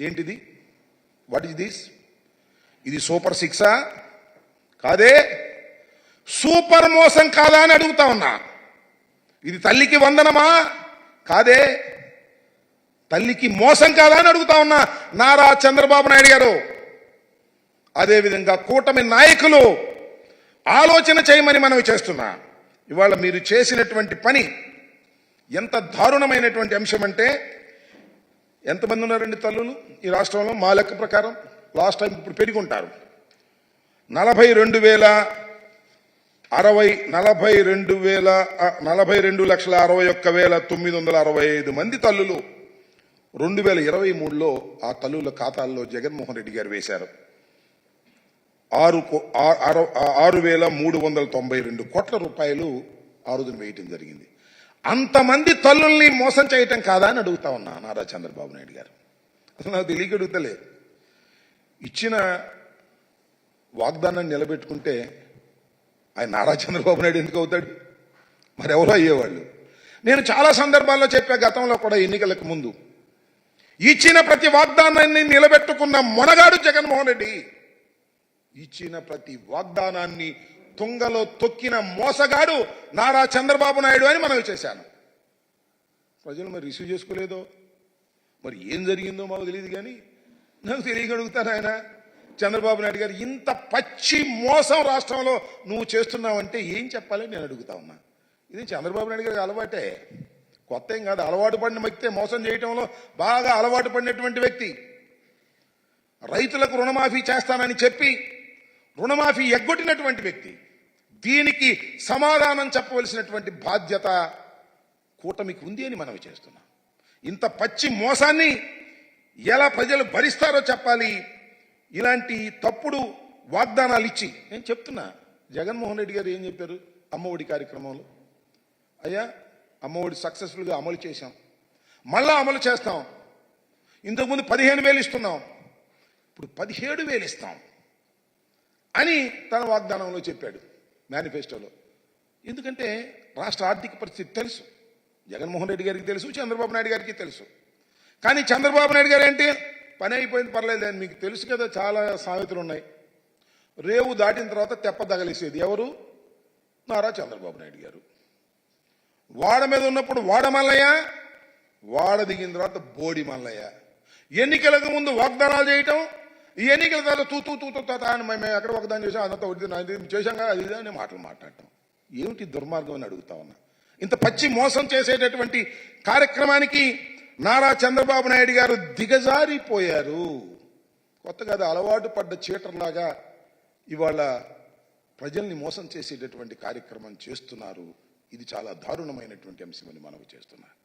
ఏంటిది? What is this? ఇది super సిక్సా? కాదే. సూపర్ మోసం కాదా అని అడుగుతా ఉన్నా. ఇది తల్లికి వందనమా? కాదే. తల్లికి మోసం కాదా అని అడుగుతా ఉన్నా నారా చంద్రబాబు నాయుడు గారు. అదేవిధంగా కూటమి నాయకులు ఆలోచన చేయమని మనవి చేస్తున్నా. ఇవాళ మీరు చేసినటువంటి పని ఎంత దారుణమైనటువంటి అంశం అంటే, ఎంతమంది ఉన్నారండి తల్లులు ఈ రాష్ట్రంలో? మా లెక్క ప్రకారం లాస్ట్ టైం ఇప్పుడు పెరుగుంటారు. 42,61,965 మంది తల్లులు 2023లో ఆ తల్లుల ఖాతాల్లో జగన్మోహన్ రెడ్డి గారు వేశారు. 6,392 కోట్ల రూపాయలు ఆ రోజున వేయటం జరిగింది. అంతమంది తల్లుల్ని మోసం చేయటం కాదా అని అడుగుతా ఉన్నా నారా చంద్రబాబు నాయుడు గారు. అసలు నాకు తెలియక అడుగుతలే. ఇచ్చిన వాగ్దానాన్ని నిలబెట్టుకుంటే ఆయన నారా చంద్రబాబు నాయుడు ఎందుకు అవుతాడు? మరి ఎవరో అయ్యేవాళ్ళు. నేను చాలా సందర్భాల్లో చెప్పా, గతంలో కూడా ఎన్నికలకు ముందు, ఇచ్చిన ప్రతి వాగ్దానాన్ని నిలబెట్టుకున్న మొనగాడు జగన్మోహన్ రెడ్డి. ఇచ్చిన ప్రతి వాగ్దానాన్ని తుంగలో తొక్కిన మోసగాడు నారా చంద్రబాబు నాయుడు అని మనవి చేశాను. ప్రజలు మరి రిసీవ్ చేసుకోలేదో, మరి ఏం జరిగిందో మాకు తెలియదు. కానీ నాకు తెలియగలుగుతాను, ఆయన చంద్రబాబు నాయుడు గారు ఇంత పచ్చి మోసం రాష్ట్రంలో నువ్వు చేస్తున్నావంటే ఏం చెప్పాలని నేను అడుగుతా ఉన్నా. ఇది చంద్రబాబు నాయుడు గారికి అలవాటే, కొత్త ఏం కాదు. అలవాటు పడిన వ్యక్తే మోసం చేయటంలో బాగా అలవాటు పడినటువంటి వ్యక్తి. రైతులకు రుణమాఫీ చేస్తానని చెప్పి రుణమాఫీ ఎగ్గొట్టినటువంటి వ్యక్తి. దీనికి సమాధానం చెప్పవలసినటువంటి బాధ్యత కూటమికి ఉంది అని మనవి చేస్తున్నాం. ఇంత పచ్చి మోసాన్ని ఎలా ప్రజలు భరిస్తారో చెప్పాలి. ఇలాంటి తప్పుడు వాగ్దానాలు ఇచ్చి నేను చెప్తున్నా, జగన్మోహన్ రెడ్డి గారు ఏం చెప్పారు అమ్మఒడి కార్యక్రమంలో? అయ్యా, అమ్మఒడి సక్సెస్ఫుల్గా అమలు చేశాం, మళ్ళా అమలు చేస్తాం. ఇంతకుముందు 15,000 ఇస్తున్నాం, ఇప్పుడు 17,000 ఇస్తాం అని తన వాగ్దానంలో చెప్పాడు, మేనిఫెస్టోలో. ఎందుకంటే రాష్ట్ర ఆర్థిక పరిస్థితి తెలుసు, జగన్మోహన్ రెడ్డి గారికి తెలుసు, చంద్రబాబు నాయుడు గారికి తెలుసు. కానీ చంద్రబాబు నాయుడు గారు ఏంటి, పని అయిపోయింది పర్లేదు అని మీకు తెలుసు కదా. చాలా సామెతలు ఉన్నాయి. రేవు దాటిన తర్వాత తెప్ప తగలేసేది ఎవరు? నారా చంద్రబాబు నాయుడు గారు. వాడ మీద ఉన్నప్పుడు వాడ మల్లయ్య, వాడ దిగిన తర్వాత బోడి మల్లయ్య. ఎన్నికలకు ముందు వాగ్దానాలు చేయటం, ఈ ఎన్నికల తర్వాత తూతూ అని మేము ఎక్కడ వాగ్దానం చేసాం, అదంతా చేశాం కదా అది అని మాటలు మాట్లాడటం ఏమిటి దుర్మార్గం అని అడుగుతా ఉన్నా. ఇంత పచ్చి మోసం చేసేటటువంటి కార్యక్రమానికి నారా చంద్రబాబు నాయుడు గారు దిగజారిపోయారు. కొత్త కాదు, అలవాటు పడ్డ చీటర్లాగా ఇవాళ ప్రజల్ని మోసం చేసేటటువంటి కార్యక్రమం చేస్తున్నారు. ఇది చాలా దారుణమైనటువంటి అంశమని మనవి చేస్తున్నారు.